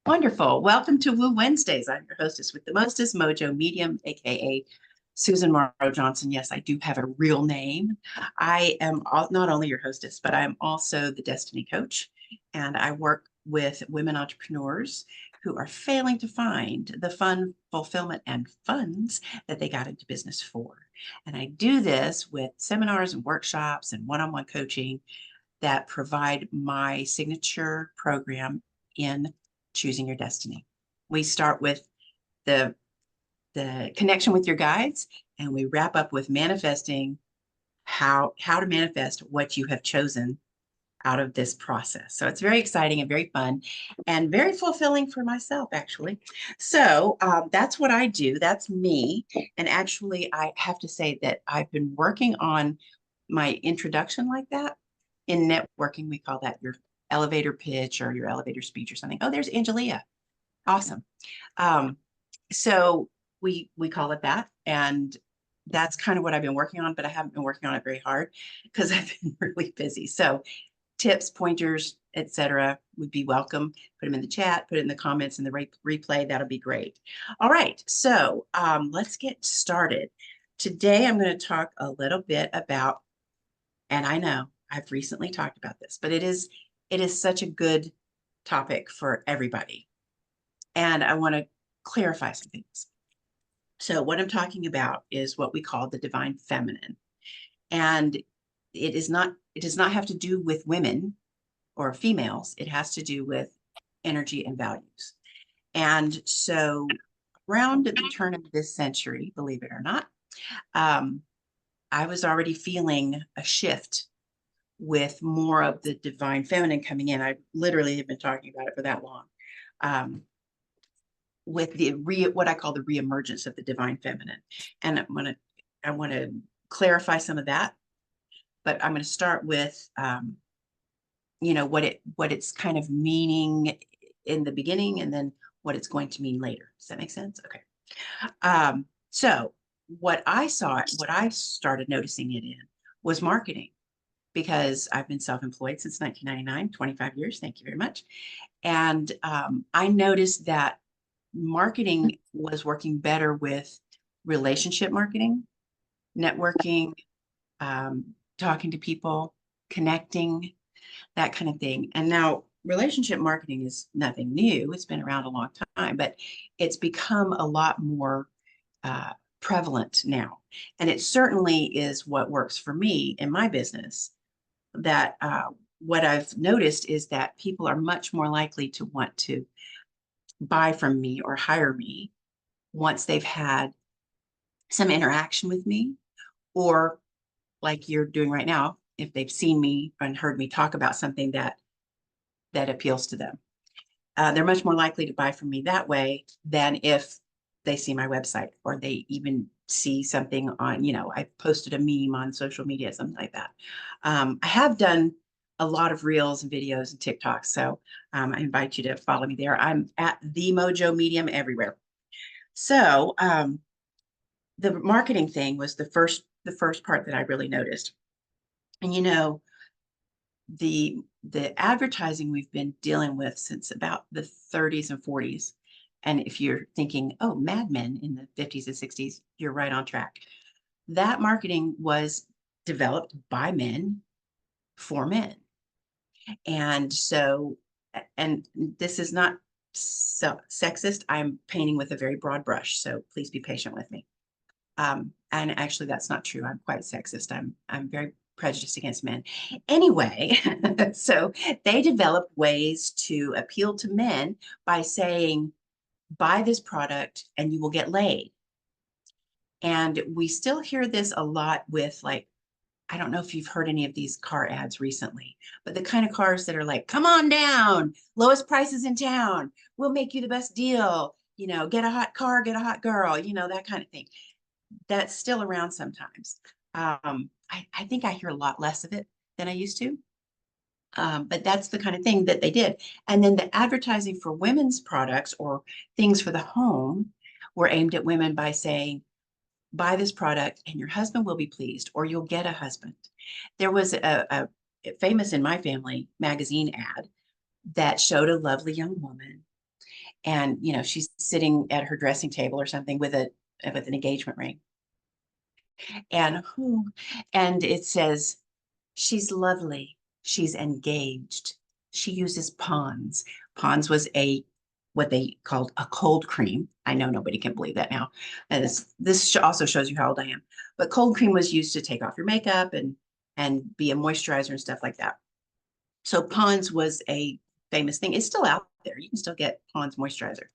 Wonderful. Welcome to Woo Wednesdays. I'm your hostess with the mostest, MoJo Medium, aka Susan Morrow Johnson. Yes, I do have a real name. I am not only your hostess, but I'm also the Destiny Coach, and I work with women entrepreneurs who are failing to find the fun, fulfillment, and funds that they got into business for. And I do this with seminars and workshops and one-on-one coaching that provide my signature program in choosing your destiny. We start with the connection with your guides, and we wrap up with manifesting how to manifest what you have chosen out of this process. So it's very exciting and very fun and very fulfilling for myself, actually. So that's what I do. That's me. And actually, I have to say that I've been working on my introduction like that. In networking, we call that your elevator pitch or your elevator speech or something. Oh, there's Angelia. Awesome. Um, so we call it that. And that's kind of what I've been working on, but I haven't been working on it very hard because I've been really busy. So tips, pointers, etc. would be welcome. Put them in the chat, put it in the comments in the replay. That'll be great. All right, so let's get started. Today, I'm going to talk a little bit about, and I know I've recently talked about this, but it is such a good topic for everybody. And I want to clarify some things. So what I'm talking about is what we call the divine feminine. And it does not have to do with women or females. It has to do with energy and values. And so around the turn of this century, believe it or not, I was already feeling a shift with more of the divine feminine coming in. I literally have been talking about it for that long. With the what I call the reemergence of the divine feminine. And I want to clarify some of that, but I'm going to start with what it's kind of meaning in the beginning and then what it's going to mean later. Does that make sense? Okay. So what I started noticing it in was marketing, because I've been self-employed since 1999, 25 years. Thank you very much. And I noticed that marketing was working better with relationship marketing, networking, talking to people, connecting, that kind of thing. And now relationship marketing is nothing new. It's been around a long time, but it's become a lot more prevalent now. And it certainly is what works for me in my business. That what I've noticed is that people are much more likely to want to buy from me or hire me once they've had some interaction with me, or like you're doing right now, if they've seen me and heard me talk about something that appeals to them. They're much more likely to buy from me that way than if they see my website or they even see something on, I posted a meme on social media, something like that. I have done a lot of reels and videos and TikToks, so I invite you to follow me there. I'm at the MoJo Medium everywhere. So the marketing thing was the first part that I really noticed. And the advertising we've been dealing with since about the 30s and 40s. And if you're thinking, oh, Mad Men in the 50s and 60s, you're right on track. That marketing was developed by men for men. And so, and this is not sexist. I'm painting with a very broad brush, so please be patient with me. And actually, that's not true. I'm quite sexist. I'm very prejudiced against men. Anyway, so they developed ways to appeal to men by saying, buy this product and you will get laid. And we still hear this a lot with, like, I don't know if you've heard any of these car ads recently, but the kind of cars that are like, come on down, lowest prices in town, we'll make you the best deal, get a hot car, get a hot girl, that kind of thing. That's still around sometimes. I think I hear a lot less of it than I used to. But that's the kind of thing that they did. And then the advertising for women's products or things for the home were aimed at women by saying, buy this product and your husband will be pleased, or you'll get a husband. There was a famous in my family magazine ad that showed a lovely young woman And, she's sitting at her dressing table or something with an engagement ring. And, and it says, she's lovely. She's engaged. She uses Pond's. Pond's was what they called a cold cream. I know nobody can believe that now. And this also shows you how old I am. But cold cream was used to take off your makeup and be a moisturizer and stuff like that. So Pond's was a famous thing. It's still out there. You can still get Pond's moisturizer.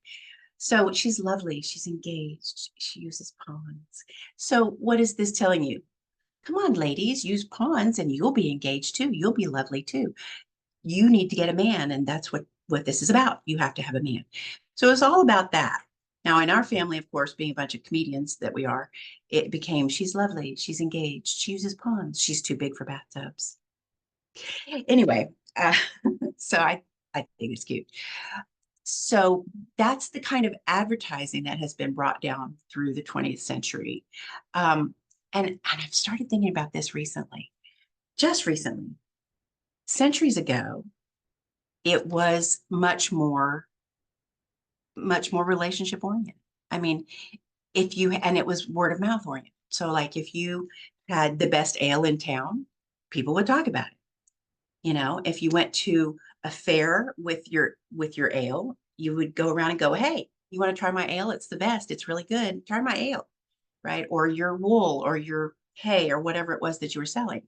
So she's lovely. She's engaged. She uses Pond's. So what is this telling you? Come on, ladies, use Pond's and you'll be engaged too. You'll be lovely too. You need to get a man, and that's what this is about. You have to have a man. So it's all about that. Now, in our family, of course, being a bunch of comedians that we are, it became she's lovely, she's engaged, she uses Pond's, she's too big for bathtubs. Anyway, so I think it's cute. So that's the kind of advertising that has been brought down through the 20th century. And I've started thinking about this recently, just recently. Centuries ago, it was much more relationship oriented. I mean, and it was word of mouth oriented. So like if you had the best ale in town, people would talk about it. If you went to a fair with your ale, you would go around and go, hey, you want to try my ale? It's the best. It's really good. Try my ale, right? Or your wool or your hay or whatever it was that you were selling.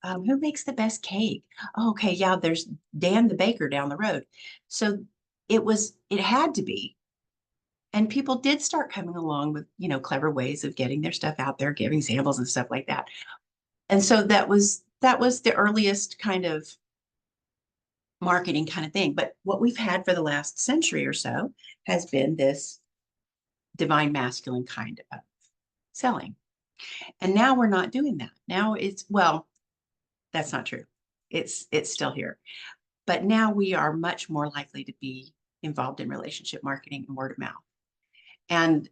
Who makes the best cake? Oh, okay, yeah, there's Dan the baker down the road. So it had to be. And people did start coming along with, clever ways of getting their stuff out there, giving samples and stuff like that. And so that was the earliest kind of marketing kind of thing. But what we've had for the last century or so has been this divine masculine kind of selling. And now we're not doing that. Now well, that's not true. It's still here. But now we are much more likely to be involved in relationship marketing and word of mouth. And,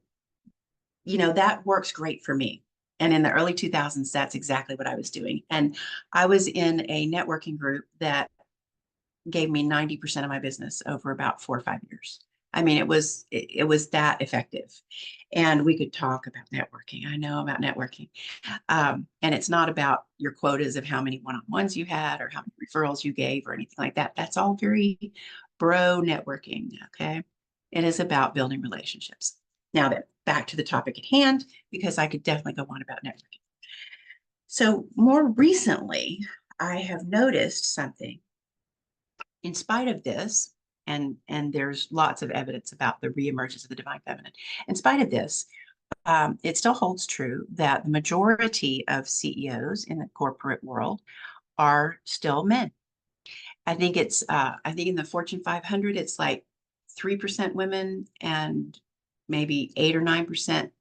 that works great for me. And in the early 2000s, that's exactly what I was doing. And I was in a networking group that gave me 90% of my business over about 4 or 5 years. I mean, it was that effective. And we could talk about networking. I know about networking. And it's not about your quotas of how many one-on-ones you had or how many referrals you gave or anything like that. That's all very bro networking. Okay. It is about building relationships. Now then, back to the topic at hand, because I could definitely go on about networking. So more recently, I have noticed something. In spite of this, and there's lots of evidence about the reemergence of the divine feminine. In spite of this, it still holds true that the majority of CEOs in the corporate world are still men. I think in the Fortune 500, it's like 3% women and maybe 8 or 9%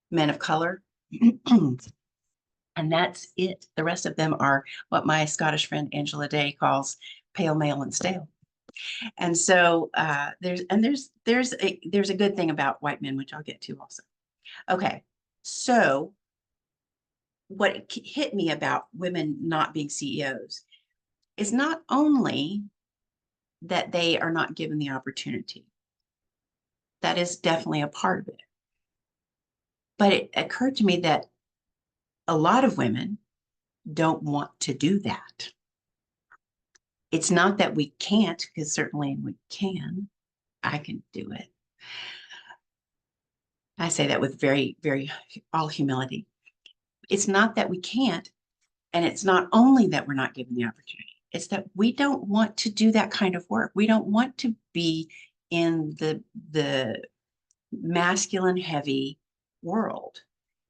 men of color. And that's it. The rest of them are what my Scottish friend Angela Day calls pale, male, and stale. And so there's a good thing about white men, which I'll get to also. Okay, so what hit me about women not being CEOs is not only that they are not given the opportunity. That is definitely a part of it. But it occurred to me that a lot of women don't want to do that. It's not that we can't, because certainly we can. I can do it. I say that with very, very all humility. It's not that we can't, and it's not only that we're not given the opportunity. It's that we don't want to do that kind of work. We don't want to be in the masculine heavy world.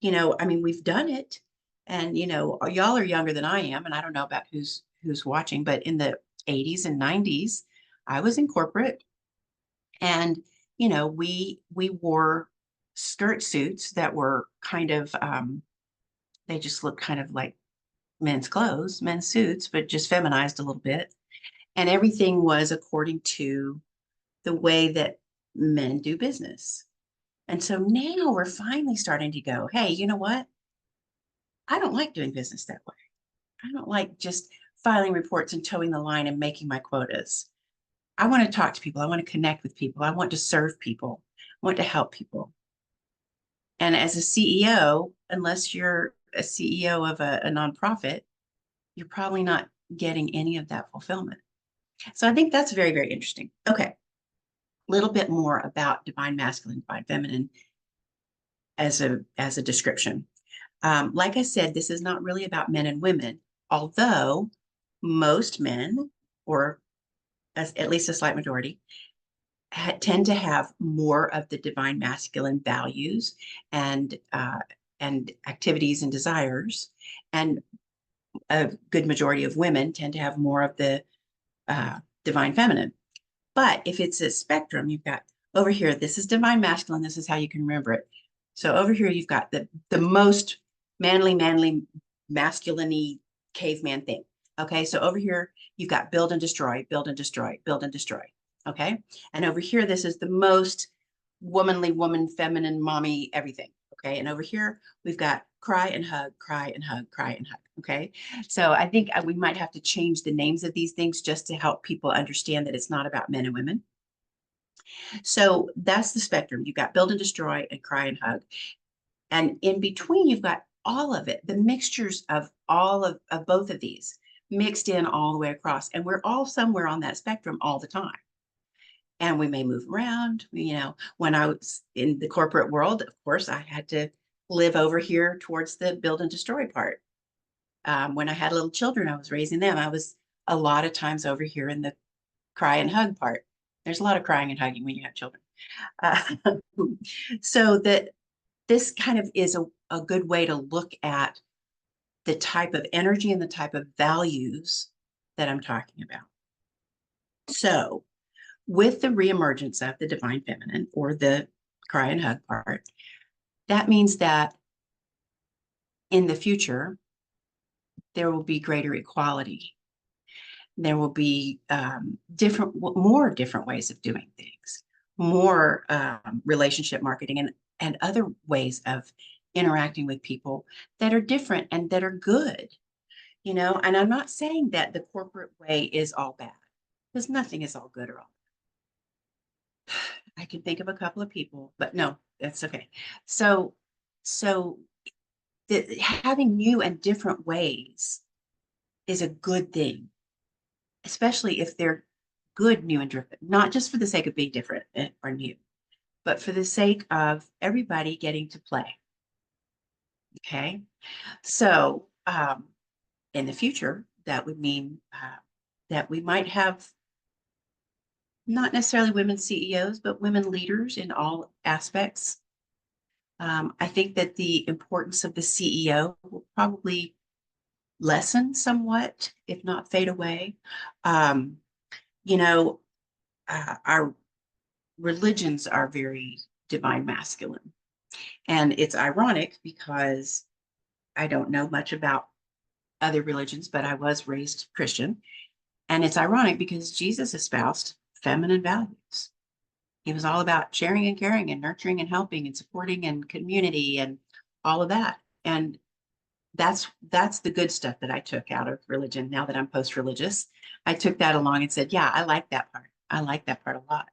I mean, we've done it, and y'all are younger than I am, and I don't know about who's watching, but in the 80s and 90s, I was in corporate, and we wore skirt suits that were kind of they just looked kind of like men's clothes, men's suits, but just feminized a little bit. And everything was according to the way that men do business. And so now we're finally starting to go, hey, you know what? I don't like doing business that way. I don't like just filing reports and towing the line and making my quotas. I want to talk to people. I want to connect with people. I want to serve people. I want to help people. And as a CEO, unless you're a CEO of a nonprofit, you're probably not getting any of that fulfillment. So I think that's very, very interesting. Okay. A little bit more about divine masculine, divine feminine as a description. Like I said, this is not really about men and women, although most men, or at least a slight majority, tend to have more of the divine masculine values and activities and desires, and a good majority of women tend to have more of the divine feminine. But if it's a spectrum, you've got over here, this is divine masculine. This is how you can remember it. So over here, you've got the most manly, masculine caveman thing. Okay, so over here, you've got build and destroy, build and destroy, build and destroy. Okay, and over here, this is the most womanly, woman, feminine, mommy, everything. Okay, and over here, we've got cry and hug, cry and hug, cry and hug. Okay, so I think we might have to change the names of these things just to help people understand that it's not about men and women. So that's the spectrum. You've got build and destroy and cry and hug. And in between, you've got all of it, the mixtures of all of both of these mixed in all the way across. And we're all somewhere on that spectrum all the time. And we may move around. You know, when I was in the corporate world, of course, I had to live over here towards the build and destroy part. When I had little children, I was raising them. I was a lot of times over here in the cry and hug part. There's a lot of crying and hugging when you have children. Uh, so that this kind of is a good way to look at the type of energy and the type of values that I'm talking about. So with the reemergence of the divine feminine, or the cry and hug part, that means that in the future, there will be greater equality. There will be more different ways of doing things, more relationship marketing, and other ways of interacting with people that are different and that are good, you know. And I'm not saying that the corporate way is all bad, because nothing is all good or all bad. I can think of a couple of people, but no, that's okay. So having new and different ways is a good thing, especially if they're good, new, and different, not just for the sake of being different or new, but for the sake of everybody getting to play. Okay. So in the future, that would mean that we might have not necessarily women CEOs, but women leaders in all aspects. I think that the importance of the CEO will probably lessen somewhat, if not fade away. Um, you know, our religions are very divine masculine. And it's ironic because I don't know much about other religions, but I was raised Christian. And it's ironic because Jesus espoused feminine values. He was all about sharing and caring and nurturing and helping and supporting and community and all of that. And that's the good stuff that I took out of religion. Now that I'm post-religious, I took that along and said, yeah, I like that part. I like that part a lot.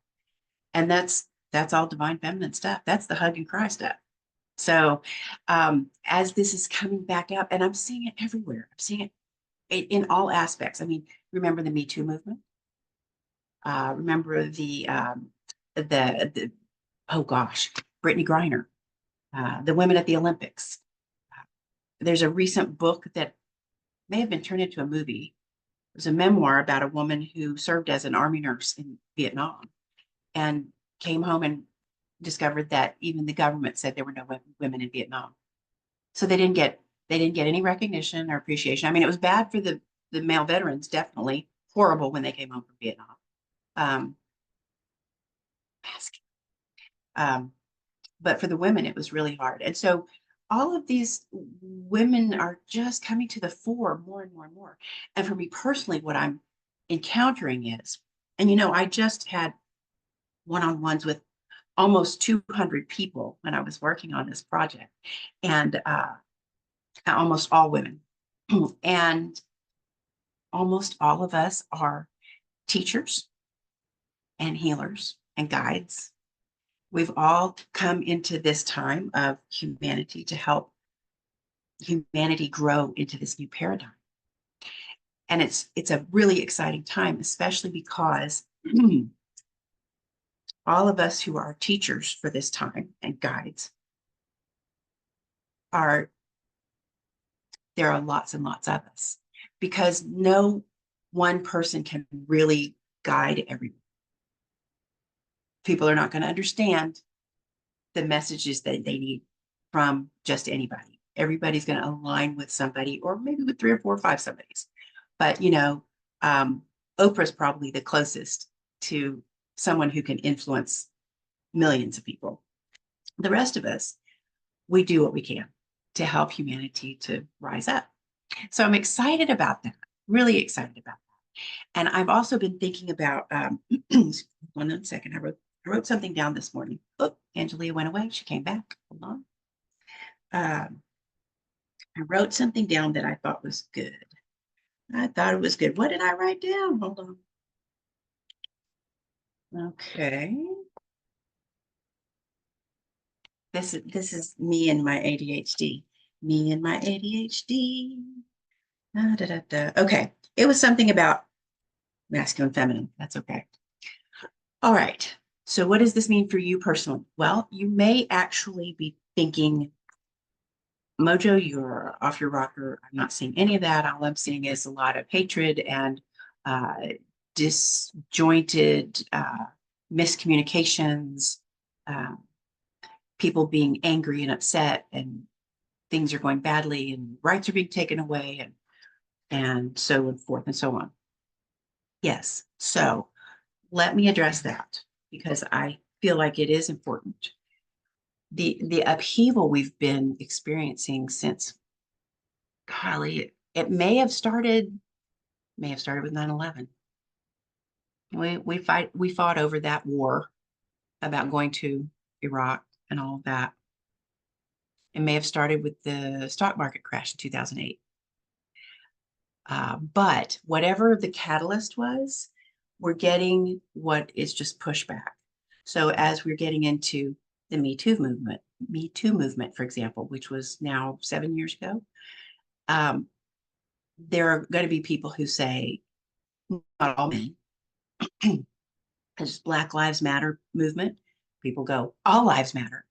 And that's all divine feminine stuff. That's the hug and cry stuff. So as this is coming back up, and I'm seeing it everywhere, I'm seeing it in all aspects. I mean, remember the Me Too movement? Remember the oh gosh, Brittany Griner, the women at the Olympics. There's a recent book that may have been turned into a movie. It was a memoir about a woman who served as an army nurse in Vietnam and came home and discovered that even the government said there were no women in Vietnam. So they didn't get any recognition or appreciation. I mean, it was bad for the male veterans, definitely horrible when they came home from Vietnam. Um, um, but for the women, it was really hard. And so all of these women are just coming to the fore more and more and more. And for me personally, what I'm encountering is, and you know, I just had one-on-ones with almost 200 people when I was working on this project, and almost all women. And almost all of us are teachers, and healers and guides. We've all come into this time of humanity to help humanity grow into this new paradigm. And it's a really exciting time, especially because all of us who are teachers for this time and guides are, there are lots and lots of us, because no one person can really guide everyone. People are not going to understand the messages that they need from just anybody. Everybody's going to align with somebody, or maybe with 3 or 4 or 5 somebodies. But, you know, Oprah's probably the closest to someone who can influence millions of people. The rest of us, we do what we can to help humanity to rise up. So I'm excited about that, really excited about that. And I've also been thinking about, 1 second, I wrote something down this morning. Oh, Angelia went away. She came back. Hold on. I wrote something down that I thought was good. I thought it was good. What did I write down? Hold on. Okay. This is me and my ADHD. Me and my ADHD. Da, da, da, da. Okay. It was something about masculine, feminine. That's okay. All right. So what does this mean for you personally? Well, you may actually be thinking, MoJo, you're off your rocker. I'm not seeing any of that. All I'm seeing is a lot of hatred and disjointed miscommunications, people being angry and upset, and things are going badly, and rights are being taken away, and so forth and so on. Yes. So let me address that, because I feel like it is important. The upheaval we've been experiencing since, golly, it may have started with 9/11. We fought over that war about going to Iraq and all of that. It may have started with the stock market crash in 2008. But whatever the catalyst was, we're getting what is just pushback. So as we're getting into the Me Too movement, for example, which was now 7 years ago, there are going to be people who say, not all men, it's Black Lives Matter movement. People go, all lives matter.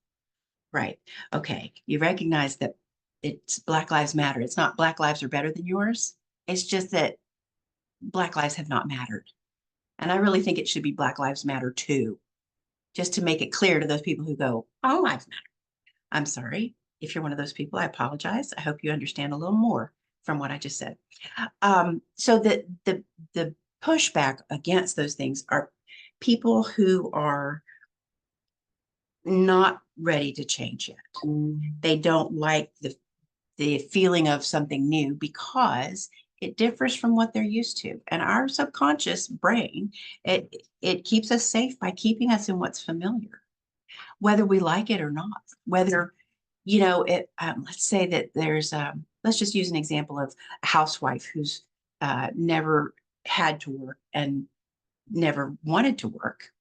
Right. Okay. You recognize that it's Black Lives Matter. It's not Black lives are better than yours. It's just that Black lives have not mattered. And I really think it should be Black Lives Matter too, just to make it clear to those people who go, all lives matter. I'm sorry. If you're one of those people, I apologize. I hope you understand a little more from what I just said. So the pushback against those things are people who are not ready to change yet. They don't like the feeling of something new because it differs from what they're used to. And our subconscious brain, it keeps us safe by keeping us in what's familiar, whether we like it or not. Whether, you know, let's say that there's, let's just use an example of a housewife who's never had to work and never wanted to work,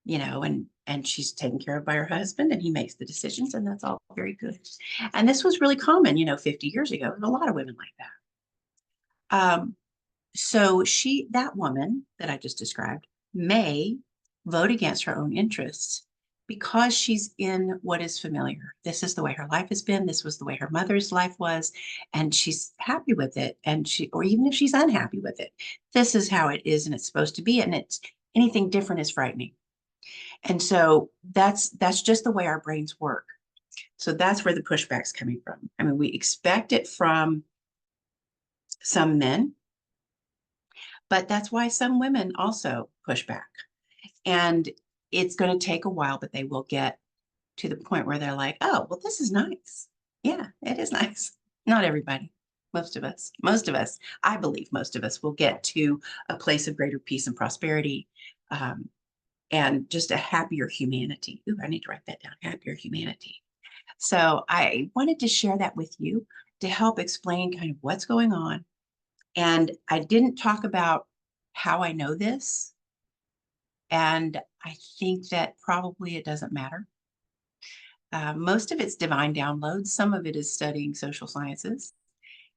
you know, and she's taken care of by her husband, and he makes the decisions, and that's all very good. And this was really common, you know, 50 years ago. There's a lot of women like that. So that woman that I just described may vote against her own interests because she's in what is familiar. This is the way her life has been. This was the way her mother's life was, and she's happy with it. Or even if she's unhappy with it, this is how it is, and it's supposed to be. And anything different is frightening. And so that's just the way our brains work. So that's where the pushback's coming from. I mean, we expect it from some men, but that's why some women also push back. And it's going to take a while, but they will get to the point where they're like, oh, well, this is nice. Yeah, it is nice. Not everybody. Most of us, I believe most of us will get to a place of greater peace and prosperity, and just a happier humanity. Ooh, I need to write that down, happier humanity. So I wanted to share that with you to help explain kind of what's going on. And I didn't talk about how I know this And I think that probably it doesn't matter. Most of it's divine downloads. Some of it is studying social sciences.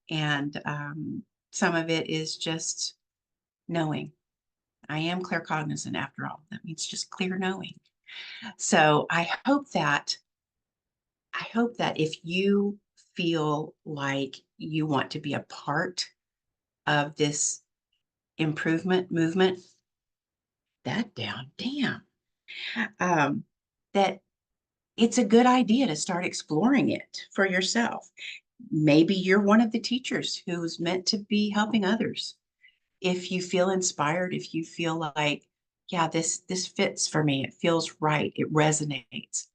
And some of it is just knowing. I am claircognizant after all. That means just clear knowing. So I hope that if you feel like you want to be a part of this improvement movement, damn, um, that it's a good idea to start exploring it for yourself. Maybe you're one of the teachers who's meant to be helping others. If you feel inspired, if you feel like, yeah, this fits for me, it feels right, it resonates,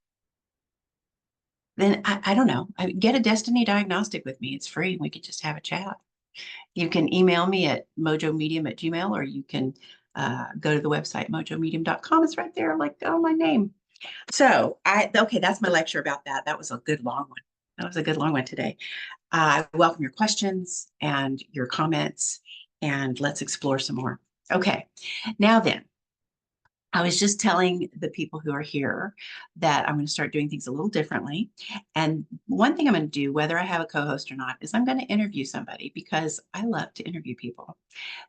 then I don't know. Get a destiny diagnostic with me. It's free. We could just have a chat. You can email me at mojomedium@gmail, or you can go to the website mojomedium.com. It's right there, like, oh, my name. So okay, that's my lecture about that. That was a good long one. That was a good long one today. I welcome your questions and your comments, and let's explore some more. Okay, now then, I was just telling the people who are here that I'm going to start doing things a little differently. And one thing I'm going to do, whether I have a co-host or not, is I'm going to interview somebody because I love to interview people.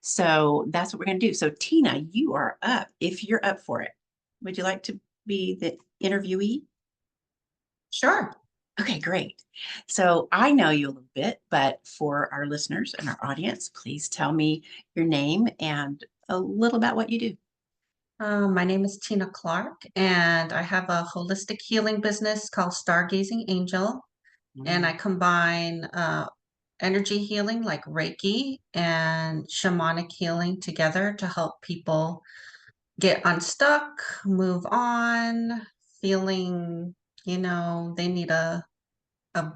So that's what we're going to do. So Tina, you are up if you're up for it. Would you like to be the interviewee? Sure. Okay, great. So I know you a little bit, but for our listeners and our audience, please tell me your name and a little about what you do. My name is Tina Clark, and I have a holistic healing business called Stargazing Angel. And I Mm, combine energy healing like Reiki and shamanic healing together to help people get unstuck, move on, feeling, they need a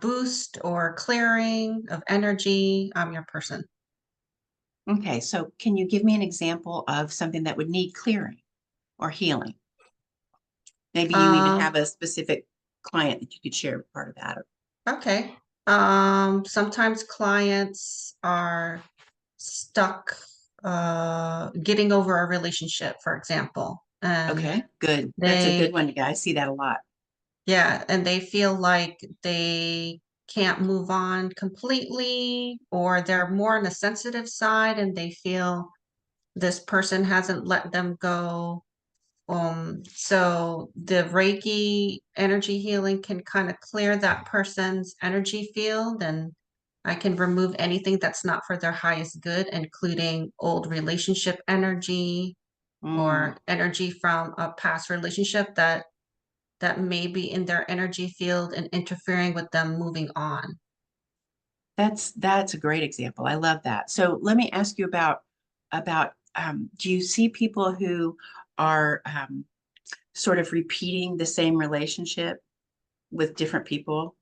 boost or clearing of energy. I'm your person. Okay, so can you give me an example of something that would need clearing or healing? Maybe you even Um, have a specific client that you could share part of that. Okay. Sometimes clients are stuck getting over a relationship, for example. And Okay, good. That's a good they, one. Yeah, I see that a lot. yeah, and they feel like they can't move on completely, or they're more on the sensitive side and they feel this person hasn't let them go. So the Reiki energy healing can kind of clear that person's energy field, and I can remove anything that's not for their highest good, including old relationship energy Mm, or energy from a past relationship that may be in their energy field and interfering with them moving on. that's a great example. I love that. So let me ask you about do you see people who are sort of repeating the same relationship with different people?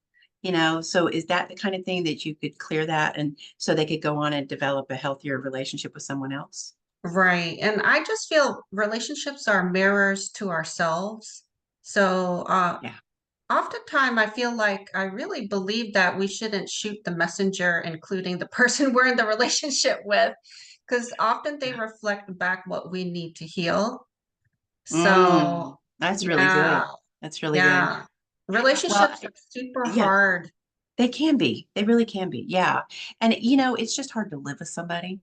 So is that the kind of thing that you could clear that and so they could go on and develop a healthier relationship with someone else? Right. And I just feel relationships are mirrors to ourselves. So Yeah. oftentimes, I feel like I really believe that we shouldn't shoot the messenger, including the person we're in the relationship with, because often they Yeah. reflect back what we need to heal. So, That's really yeah, good. That's really good. yeah. Well, Relationships are super yeah, hard. they can be. They really can be. Yeah. And it's just hard to live with somebody.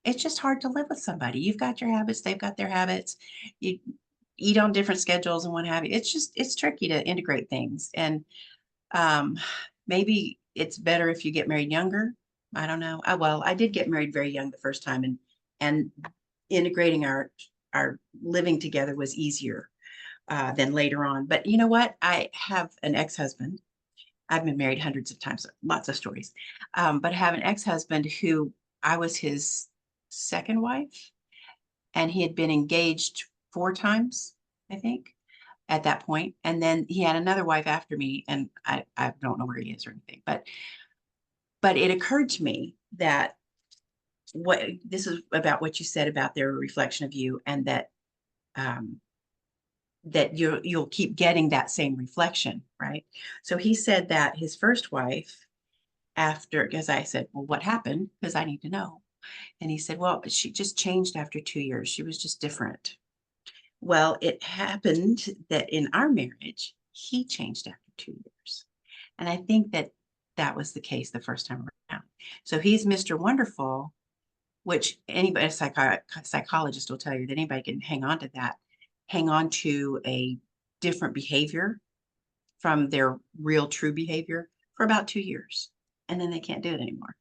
It's just hard to live with somebody. You've got your habits, they've got their habits. You eat on different schedules and what have you. It's tricky to integrate things. And um, maybe it's better if you get married younger. I don't know. Well, I did get married very young the first time, and integrating our living together was easier than later on. But you know what? I have an ex-husband. I've been married hundreds of times, lots of stories. But I have an ex-husband who I was his second wife, and he had been engaged 4 times, I think, at that point. And then he had another wife after me, and I don't know where he is or anything. But it occurred to me that what this is about what you said about their reflection of you, and um, that you'll keep getting that same reflection, right? So he said that his first wife, after, because I said, well, what happened? Because I need to know. And he said, well, she just changed after 2 years. She was just different. Well, it happened that in our marriage, he changed after 2 years. And I think that that was the case the first time around. So he's Mr. Wonderful, which anybody, a psychologist will tell you that anybody can hang on to that, hang on to a different behavior from their real true behavior for about 2 years. And then they can't do it anymore.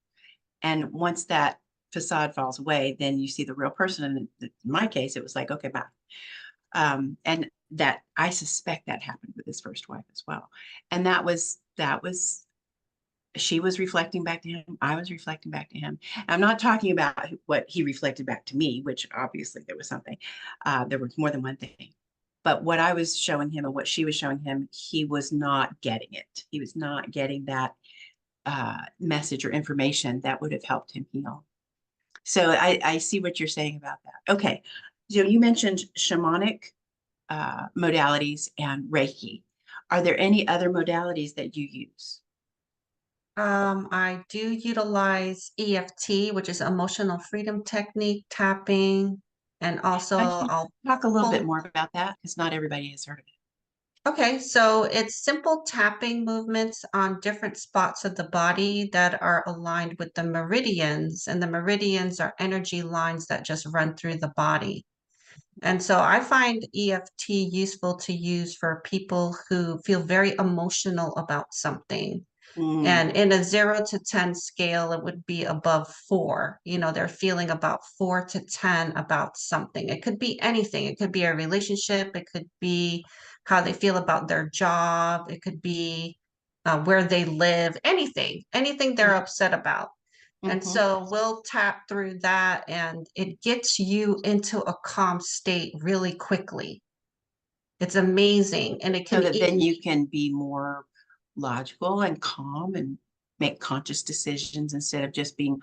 And once that facade falls away, then you see the real person. And in my case, it was like, okay, bye. And that I suspect that happened with his first wife as well. And that was she was reflecting back to him. I was reflecting back to him. I'm not talking about what he reflected back to me, which obviously there was something. There was more than one thing. But what I was showing him and what she was showing him, he was not getting it. He was not getting that message or information that would have helped him heal. So I see what you're saying about that. Okay. So you mentioned shamanic modalities and Reiki. Are there any other modalities that you use? I do utilize EFT, which is emotional freedom technique, tapping, and also Why don't you I'll talk a little bit pull. more about that? Because not everybody has heard of Okay, so it's simple tapping movements on different spots of the body that are aligned with the meridians, and the meridians are energy lines that just run through the body. And so I find EFT useful to use for people who feel very emotional about something. it. Mm, And in a 0 to 10 scale, it would be above 4. They're feeling about 4 to 10 about something. It could be anything. It could be a relationship. It could be how they feel about their job. It could be where they live, anything they're upset about. And mhm. so we'll tap through that, and it gets you into a calm state really quickly. It's amazing. And it So can that then even. you can be more logical and calm and make conscious decisions instead of just being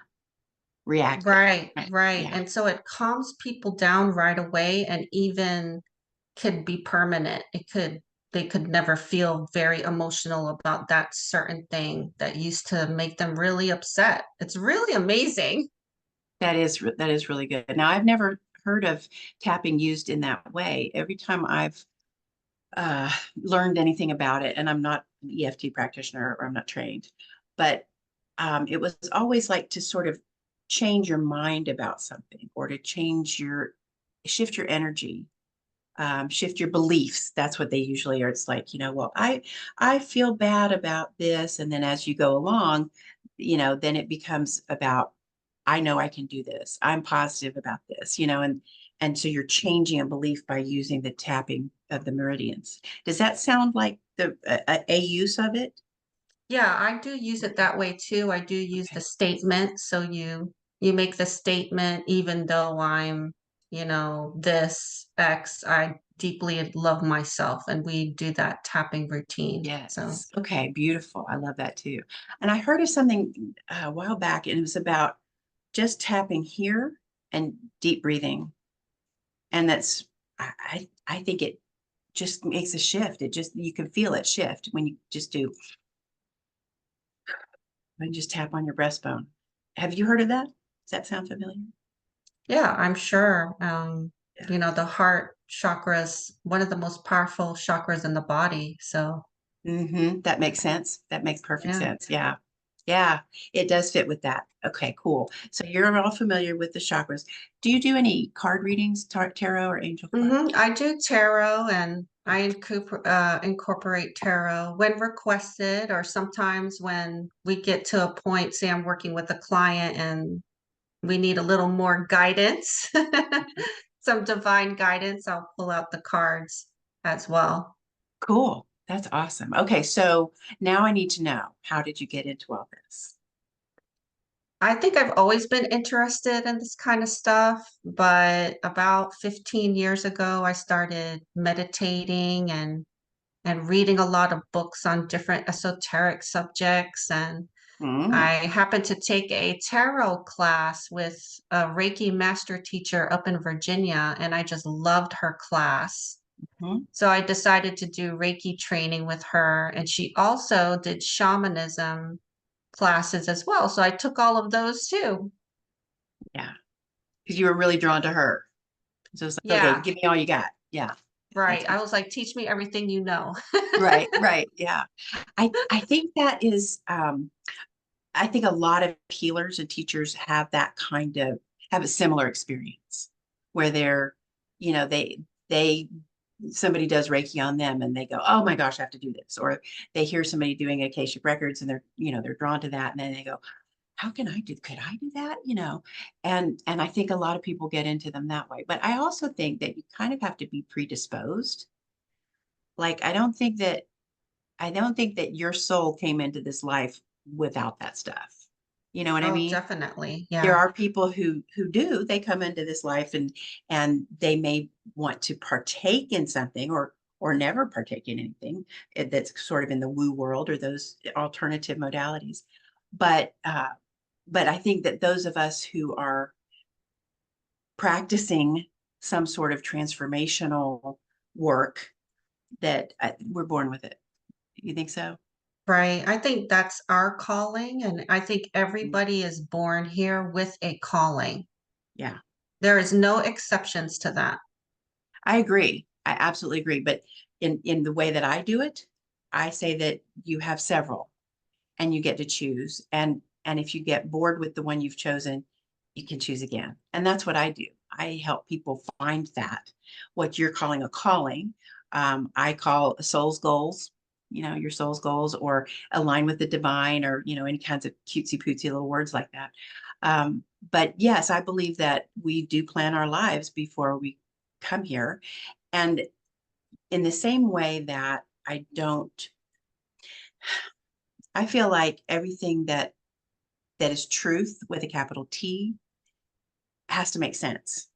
reactive. Right, Right. right. Yeah. And so it calms people down right away and even could be permanent. They could never feel very emotional about that certain thing that used to make them really upset. It's really amazing. That is really good. Now I've never heard of tapping used in that way. Every time I've learned anything about it, and I'm not an EFT practitioner or I'm not trained, but it was always like to sort of change your mind about something or to shift your energy, shift your beliefs. That's what they usually are. It's like, well, I feel bad about this. And then as you go along, then it becomes about, I know I can do this. I'm positive about this, and so you're changing a belief by using the tapping of the meridians. Does that sound like a use of it? Yeah, I do use it that way too. I do use the Okay. statement. So you make the statement, even though I'm, this X, I deeply love myself. And we do that tapping routine. So Yes. Okay. Beautiful. I love that too. And I heard of something a while back, and it was about just tapping here and deep breathing. And I think it just makes a shift. It just, you can feel it shift when you just do, and just tap on your breastbone. Have you heard of that? Does that sound familiar? yeah, I'm sure. Yeah. The heart chakra is one of the most powerful chakras in the body. So That makes sense. That makes perfect yeah. sense. Yeah. Yeah, it does fit with that. Okay, cool. So you're all familiar with the chakras. Do you do any card readings, tarot or angel cards? I do tarot, and I incorporate tarot when requested, or sometimes when we get to a point, say I'm working with a client and we need a little more guidance, Mhm. some divine guidance, I'll pull out the cards as well. Cool. That's awesome. Okay, so now I need to know, how did you get into all this? I think I've always been interested in this kind of stuff, but about 15 years ago, I started meditating and reading a lot of books on different esoteric subjects. And Mm, I happened to take a tarot class with a Reiki master teacher up in Virginia, and I just loved her class. mhm. So I decided to do Reiki training with her, and she also did shamanism classes as well. So I took all of those too. Yeah, because you were really drawn to her. So it's like, okay, Yeah, give me all you got. Yeah, that's Right. I was like, teach me everything you know. right, right. Yeah. I think that is I think a lot of healers and teachers have that kind of have a similar experience where they're, you know, they somebody does Reiki on them and they go, oh my gosh, I have to do this. Or they hear somebody doing Akashic records and they're, you know, they're drawn to that. And then they go, how can I do, could I do that? You know, and I think a lot of people get into them that way. But I also think that you kind of have to be predisposed. Like I don't think that your soul came into this life without that stuff. You know what I Oh, mean? definitely. There Yeah. are people who do, they come into this life and they may want to partake in something or never partake in anything that's sort of in the woo world or those alternative modalities. But but I think that those of us who are practicing some sort of transformational work that we're born with it. You think so? Right. I think that's our calling. And I think Mm. everybody is born here with a calling. Yeah, There is no exceptions to that. I agree. I absolutely agree. But in the way that I do it, I say that you have several and you get to choose. And if you get bored with the one you've chosen, you can choose again. And that's what I do. I help people find that what you're calling a calling. I call a soul's goals, you know, your soul's goals or align with the divine or, you know, any kinds of cutesy pootsy little words like that. But yes, I believe that we do plan our lives before we come here. And in the same way that I feel like everything that is truth with a capital T has to make sense.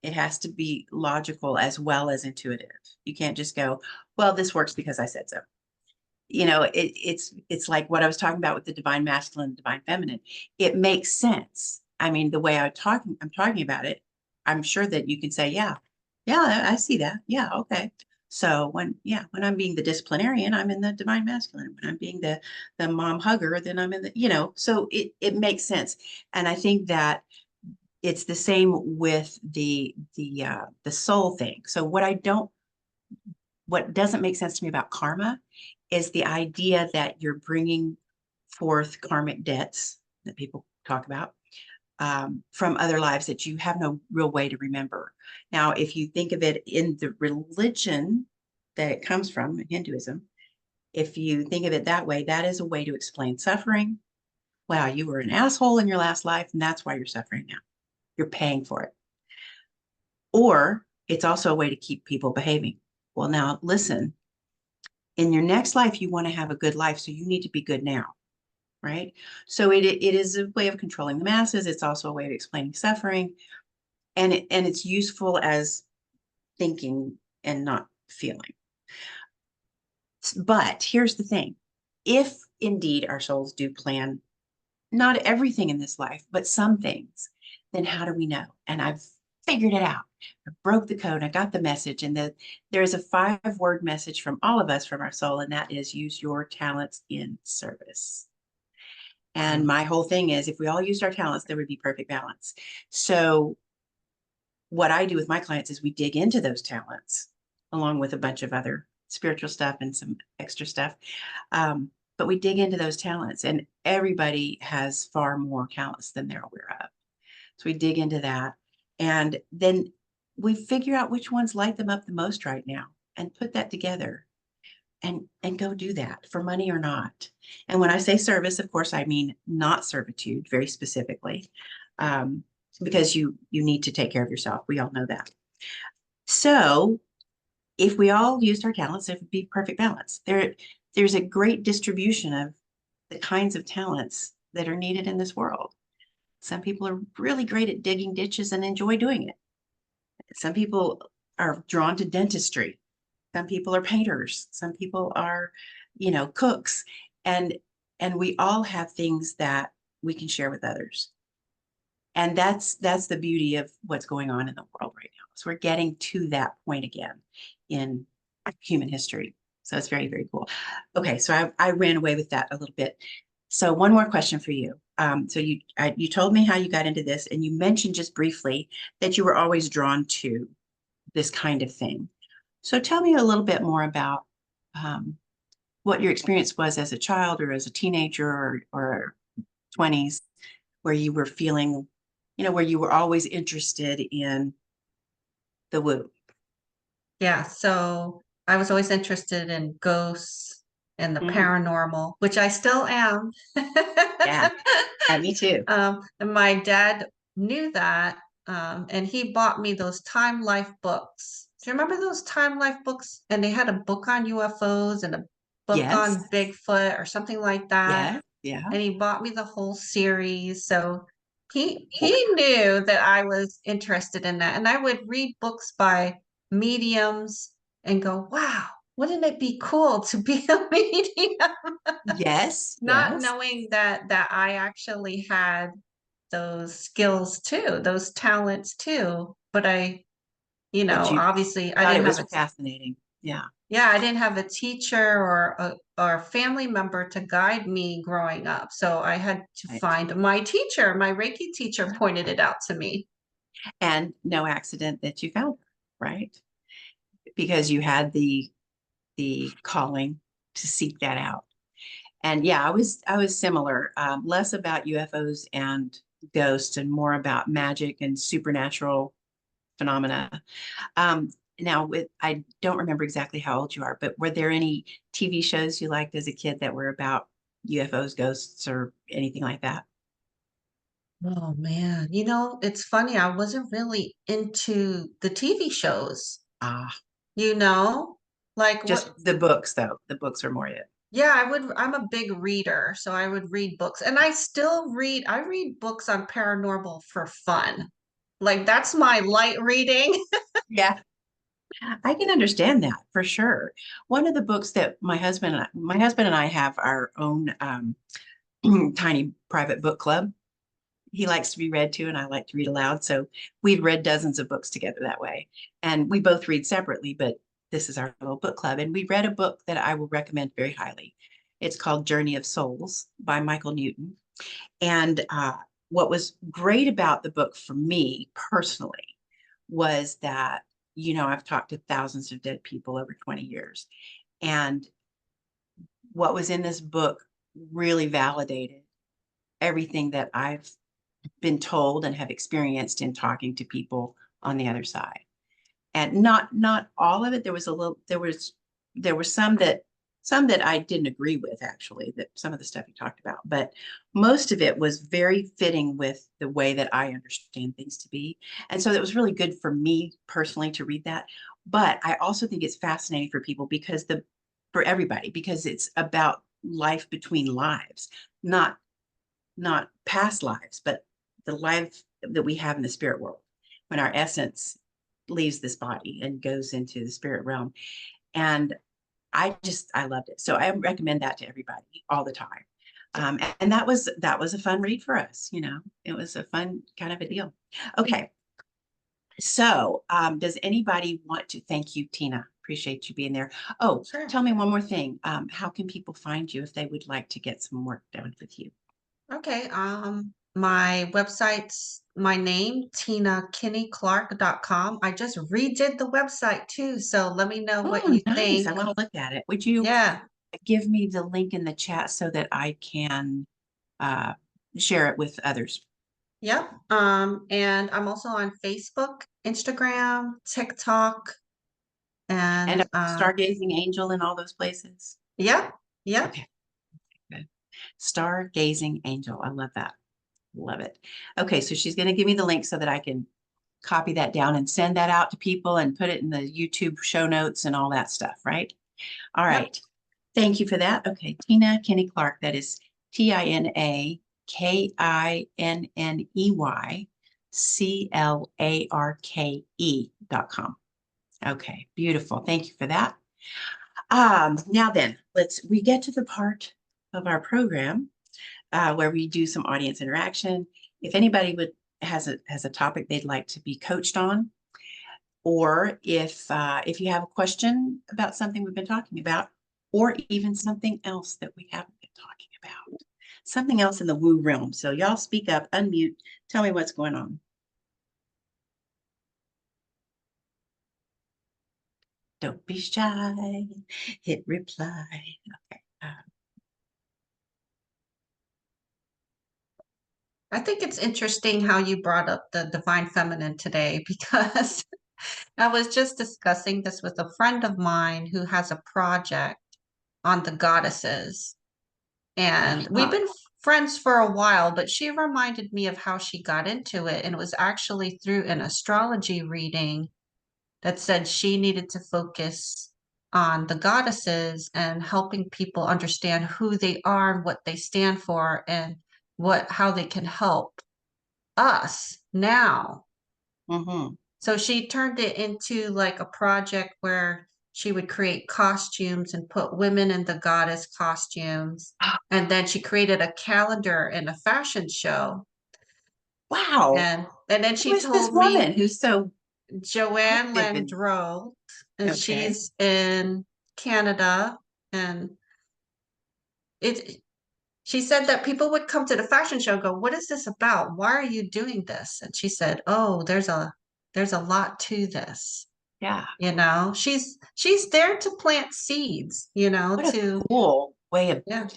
It has to be logical as well as intuitive. You can't just go, well, this works because I said so. You know, it's like what I was talking about with the divine masculine and divine feminine. It makes sense. I mean, the way I'm talking about it, I'm sure that you can say, yeah, yeah, I see that. Yeah, okay. So when I'm being the disciplinarian, I'm in the divine masculine. When I'm being the mom hugger, then I'm in the, you know, so it makes sense. And I think that it's the same with the soul thing. So what doesn't make sense to me about karma is the idea that you're bringing forth karmic debts that people talk about from other lives that you have no real way to remember. Now, if you think of it in the religion that it comes from, Hinduism, if you think of it that way, that is a way to explain suffering. Wow, you were an asshole in your last life, and that's why you're suffering now. You're paying for it. Or it's also a way to keep people behaving. Well, now listen, in your next life, you want to have a good life, so you need to be good now, right? So it is a way of controlling the masses. It's also a way of explaining suffering, and it's useful as thinking and not feeling. But here's the thing: if indeed our souls do plan not everything in this life, but some things, then how do we know? And I've figured it out. I broke the code. I got the message. And there's a 5-word message from all of us from our soul, and that is use your talents in service. And my whole thing is if we all used our talents, there would be perfect balance. So what I do with my clients is we dig into those talents along with a bunch of other spiritual stuff and some extra stuff. But we dig into those talents, and everybody has far more talents than they're aware of. So we dig into that, and then we figure out which ones light them up the most right now and put that together and go do that for money or not. And when I say service, of course, I mean not servitude very specifically, um, because you need to take care of yourself. We all know that. So if we all used our talents, it would be perfect balance. There's a great distribution of the kinds of talents that are needed in this world. Some people are really great at digging ditches and enjoy doing it. Some people are drawn to dentistry. Some people are painters. Some people are, you know, cooks. And and we all have things that we can share with others. And that's the beauty of what's going on in the world right now. So we're getting to that point again in human history. So it's very, very cool. Okay, so I ran away with that a little bit. So one more question for you. So you told me how you got into this, and you mentioned just briefly that you were always drawn to this kind of thing. So tell me a little bit more about what your experience was as a child or as a teenager or 20s, where you were feeling, where you were always interested in the woo. Yeah, so I was always interested in ghosts and the Mm, paranormal, which I still am. yeah, yeah, me too. And my dad knew that, and he bought me those Time Life books. Do you remember those Time Life books? And they had a book on UFOs and a book Yes, on Bigfoot or something like that. yes, yeah. And he bought me the whole series. So he knew that I was interested in that. And I would read books by mediums and go, wow, wouldn't it be cool to be a medium? Yes, Not yes. knowing that I actually had those skills too, those talents too. But But you obviously I thought it didn't have was a fascinating. Yeah, yeah, I didn't have a teacher or a family member to guide me growing up. So I had to right. find my teacher. My Reiki teacher pointed it out to me. And no accident that you found her, right? Because you had the calling to seek that out. And yeah, I was similar, less about UFOs and ghosts and more about magic and supernatural phenomena. Um, Now, I don't remember exactly how old you are, but were there any TV shows you liked as a kid that were about UFOs, ghosts, or anything like that? Oh man, it's funny. I wasn't really into the TV shows, Ah, you know? Like just what the books, though. The books are more it. Yeah, I'm a big reader, so I would read books. And I read books on paranormal for fun. Like that's my light reading. Yeah, I can understand that for sure. One of the books that my husband and I have our own tiny private book club. He likes to be read to, and I like to read aloud. So we've read dozens of books together that way. And we both read separately, but this is our little book club. And we read a book that I will recommend very highly. It's called Journey of Souls by Michael Newton. And what was great about the book for me personally was that, I've talked to thousands of dead people over 20 years. And what was in this book really validated everything that I've been told and have experienced in talking to people on the other side. And not all of it. There was some that I didn't agree with, actually, that some of the stuff he talked about, but most of it was very fitting with the way that I understand things to be. And so it was really good for me personally to read that. But I also think it's fascinating for people for everybody, because it's about life between lives, not not past lives, but the life that we have in the spirit world when our essence leaves this body and goes into the spirit realm. And I loved it. So I recommend that to everybody all the time. And that was a fun read for us. It was a fun kind of a deal. Okay. So does anybody want to thank you, Tina? Appreciate you being there. Oh, Sure. tell me one more thing. How can people find you if they would like to get some work done with you? Okay. My website's my name, tinakinneyclark.com. I just redid the website too, so let me know what Oh, you nice. I think. want to look at it. Would you Yeah. give me the link in the chat so that I can uh, share it with others? Yep. And I'm also on Facebook, Instagram, TikTok, And and Stargazing Angel in all those places? yep, yep, Okay, good. Stargazing Angel. I love that. Love it. Okay, so she's going to give me the link so that I can copy that down and send that out to people and put it in the YouTube show notes and all that stuff, right? All yep. right. Thank you for that. Okay, Tina Kinney Clark. That is TinaKinneyClarke.com. Okay, beautiful. Thank you for that. Now then, we get to the part of our program where we do some audience interaction. If anybody has a topic they'd like to be coached on, or if you have a question about something we've been talking about, or even something else that we haven't been talking about, something else in the woo realm. So y'all speak up, unmute, tell me what's going on. Don't be shy. Hit reply. Okay. I think it's interesting how you brought up the divine feminine today because I was just discussing this with a friend of mine who has a project on the goddesses. And we've Uh-huh. been friends for a while, but she reminded me of how she got into it. And it was actually through an astrology reading that said she needed to focus on the goddesses and helping people understand who they are and what they stand for and how they can help us now. Mm-hmm. So she turned it into like a project where she would create costumes and put women in the goddess costumes. And then she created a calendar and a fashion show. Wow. And then Who she is this told me woman who's so Joanne active and Landreau, and okay? she's in Canada. And it she said that people would come to the fashion show and go, "What is this about? Why are you doing this?" And she said, "Oh, there's a lot to this." Yeah. She's there to plant seeds, What a to cool way of yeah.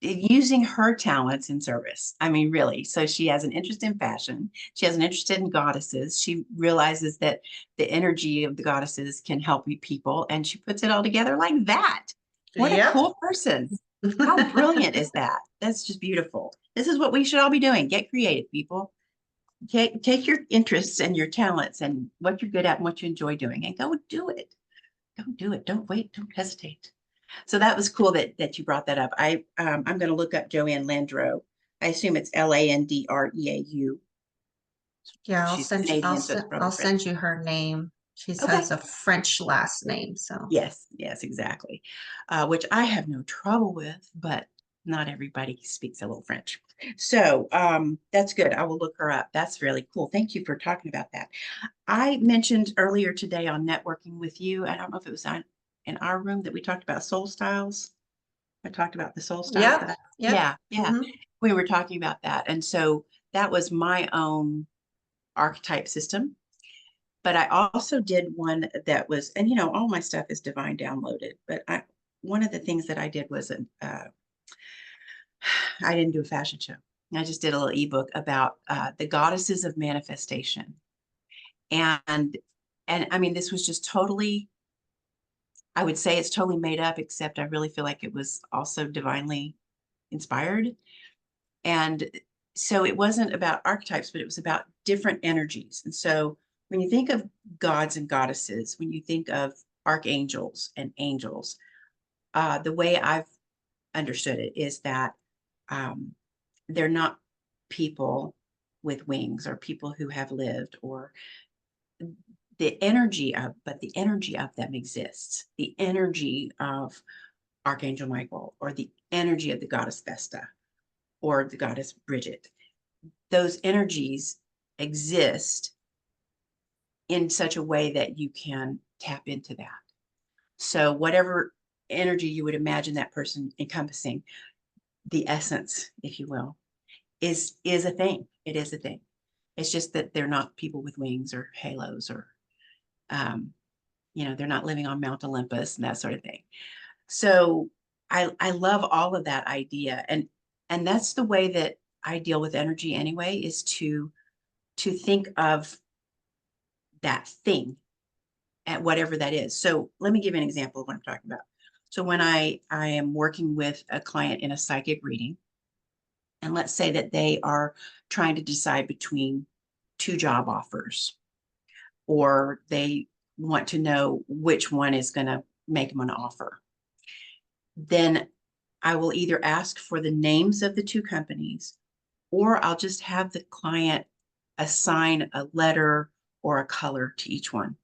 using her talents in service. I mean, really. So she has an interest in fashion. She has an interest in goddesses. She realizes that the energy of the goddesses can help people, and she puts it all together like that. What a Yep. cool person. How brilliant is that? That's just beautiful. This is what we should all be doing. Get creative, people. Take your interests and your talents and what you're good at and what you enjoy doing and go do it. Go do it. Don't wait. Don't hesitate. So that was cool that you brought that up. I'm going to look up Joanne Landreau. I assume it's Landreau. Yeah, She's Canadian, so it's I'll probably send French. you her name. She Okay. has a French last name, so Yes, yes, exactly. Which I have no trouble with, but not everybody speaks a little French. So that's good. I will look her up. That's really cool. Thank you for talking about that. I mentioned earlier today on networking with you, I don't know if it was in our room that we talked about soul styles. I talked about the soul styles yep, that yep. yeah, yeah. Hmm. We were talking about that. And so that was my own archetype system. But I also did one that was, and all my stuff is divine downloaded. But one of the things that I did was I didn't do a fashion show. I just did a little ebook about the goddesses of manifestation. And and I mean, this was just totally, I would say it's totally made up, except I really feel like it was also divinely inspired. And so it wasn't about archetypes, but it was about different energies. And so when you think of gods and goddesses, when you think of archangels and angels, the way I've understood it is that um, they're not people with wings or people who have lived or but the energy of them exists. The energy of Archangel Michael or the energy of the goddess Vesta or the goddess Bridget, those energies exist in such a way that you can tap into that. So, whatever energy you would imagine that person encompassing, the essence, if you will, is a thing. It is a thing. It's just that they're not people with wings or halos or, um, they're not living on Mount Olympus and that sort of thing. So, I love all of that idea, and that's the way that I deal with energy anyway, is to think of that thing at whatever that is. So let me give you an example of what I'm talking about. So when I am working with a client in a psychic reading, and let's say that they are trying to decide between two job offers, or they want to know which one is going to make them an offer, then I will either ask for the names of the two companies, or I'll just have the client assign a letter or a color to each one.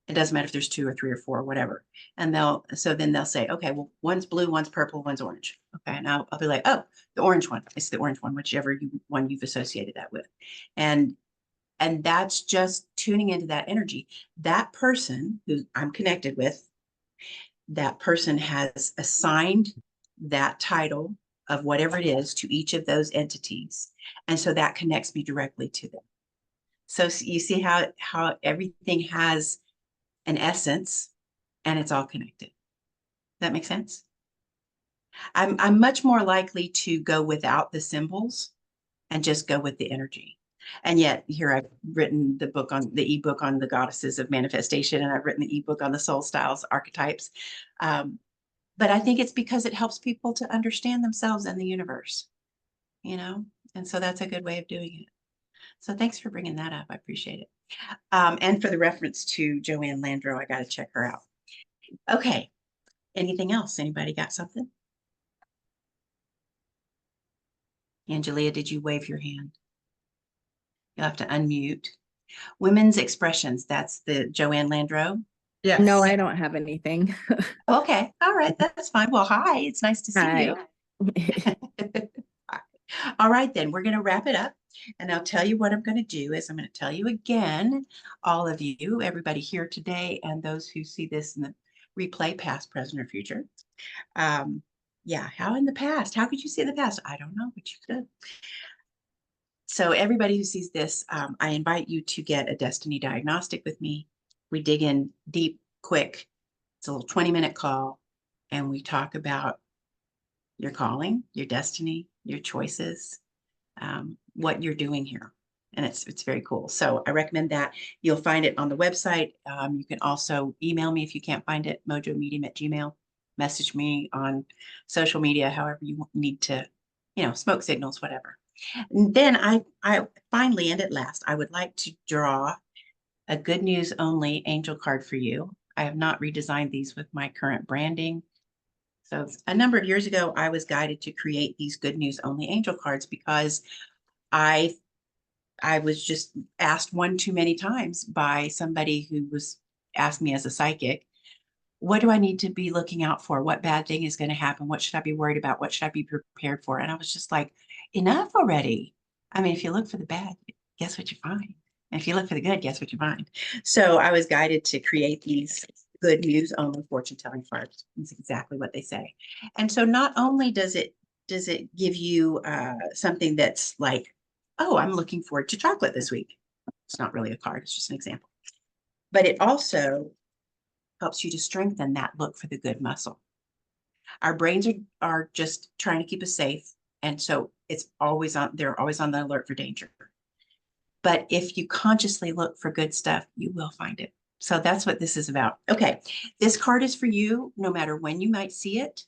It doesn't matter if there's two or three or four or whatever. And then they'll say, okay, well, one's blue, one's purple, one's orange. Okay. And I'll be like, oh, the orange one. It's the orange one, whichever one you've associated that with. And and that's just tuning into that energy. That person who I'm connected with, that person has assigned that title of whatever it is to each of those entities. And so that connects me directly to them. So you see how everything has an essence, and it's all connected. That make sense? I'm much more likely to go without the symbols and just go with the energy. And yet here I've written the ebook on the goddesses of manifestation, and I've written the ebook on the soul styles archetypes. But I think it's because it helps people to understand themselves and the universe, you know? And so that's a good way of doing it. So thanks for bringing that up. I appreciate it. And for the reference to Joanne Landreau, I got to check her out. Okay. Anything else? Anybody got something? Angelia, did you wave your hand? You'll have to unmute. Women's Expressions. That's the Joanne Landreau. Yes. No, I don't have anything. Okay. All right. That's fine. Well, hi. It's nice to see Hi. you. All right, then we're going to wrap it up. And I'll tell you what I'm going to do is I'm going to tell you again, all of you, everybody here today, and those who see this in the replay, past, present, or future. Yeah, how in the past? How could you see in the past? I don't know, but you could. So everybody who sees this, I invite you to get a destiny diagnostic with me. We dig in deep, quick. It's a little 20-minute call, and we talk about your calling, your destiny, your choices, what you're doing here. And it's very cool. So I recommend that. You'll find it on the website. You can also email me if you can't find it, mojomedium@gmail. Message me on social media, however you need to, smoke signals, whatever. And then I finally, and at last, I would like to draw a good news only angel card for you. I have not redesigned these with my current branding. So a number of years ago, I was guided to create these good news only angel cards because I was just asked one too many times by somebody who was asked me as a psychic, what do I need to be looking out for? What bad thing is going to happen? What should I be worried about? What should I be prepared for? And I was just like, enough already. I mean, if you look for the bad, guess what you find? And if you look for the good, guess what you find? So I was guided to create these good news only fortune telling cards. It's exactly what they say. And so not only does it give you something that's like, oh, I'm looking forward to chocolate this week. It's not really a card, it's just an example. But it also helps you to strengthen that look for the good muscle. Our brains are just trying to keep us safe. And so they're always on the alert for danger. But if you consciously look for good stuff, you will find it. So that's what this is about. Okay, this card is for you no matter when you might see it.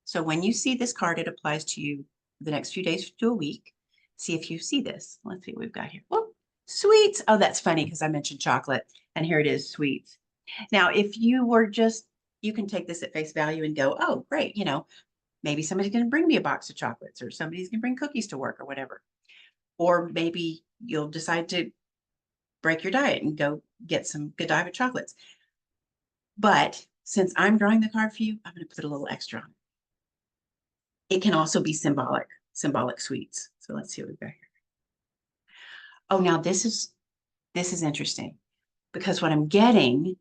So when you see this card, it applies to you the next few days to a week. See if you see this. Let's see what we've got here. Oh, sweets. Oh, that's funny because I mentioned chocolate. And here it is, sweets. Now, if you were you can take this at face value and go, oh, great. Maybe somebody's going to bring me a box of chocolates, or somebody's going to bring cookies to work or whatever. Or maybe you'll decide to break your diet and go get some Godiva chocolates. But since I'm drawing the card for you, I'm going to put a little extra on it. It can also be symbolic sweets. So let's see what we've got here. Oh, now this is interesting because what I'm getting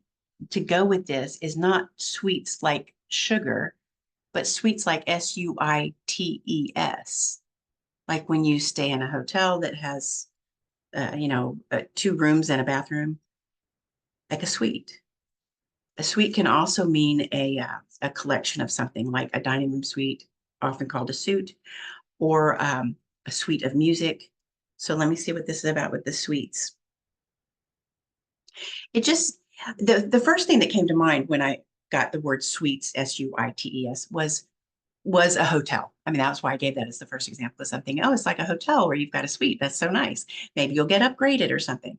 to go with this is not sweets like sugar, but sweets like SUITES. Like when you stay in a hotel that has, 2 rooms and a bathroom, like a suite. A suite can also mean a collection of something, like a dining room suite, often called a suite, or a suite of music. So let me see what this is about with the suites. It just, the first thing that came to mind when I got the word suites, SUITES, was a hotel. I mean, that's why I gave that as the first example of something. Oh, it's like a hotel where you've got a suite. That's so nice. Maybe you'll get upgraded or something.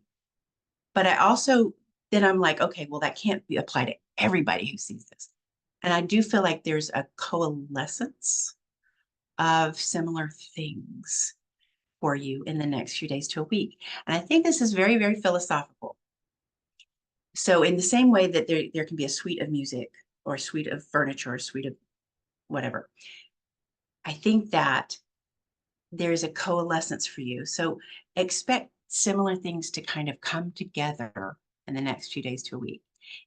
But then I'm like, okay, well, that can't be applied to everybody who sees this. And I do feel like there's a coalescence of similar things for you in the next few days to a week. And I think this is very, very philosophical. So in the same way that there can be a suite of music or a suite of furniture, or a suite of whatever, I think that there's a coalescence for you. So expect similar things to kind of come together in the next few days to a week.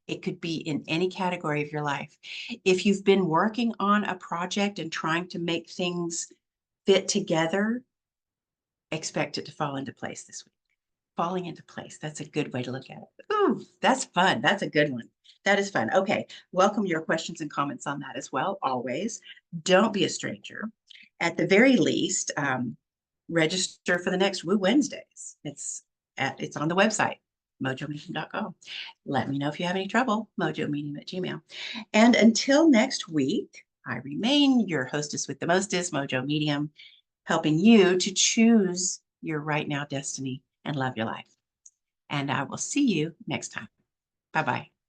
It could be in any category of your life. If you've been working on a project and trying to make things fit together, expect it to fall into place this week. falling into place. That's a good way to look at it. Ooh, that's fun. That's a good one. That is fun. Okay. Welcome your questions and comments on that as well. Always. Don't be a stranger. At the very least, register for the next Woo Wednesdays. It's on the website, mojomedium.com. Let me know if you have any trouble, mojomedium@gmail. And until next week, I remain your hostess with the mostest, Mojo Medium, helping you to choose your right now destiny and love your life. And I will see you next time. Bye-bye.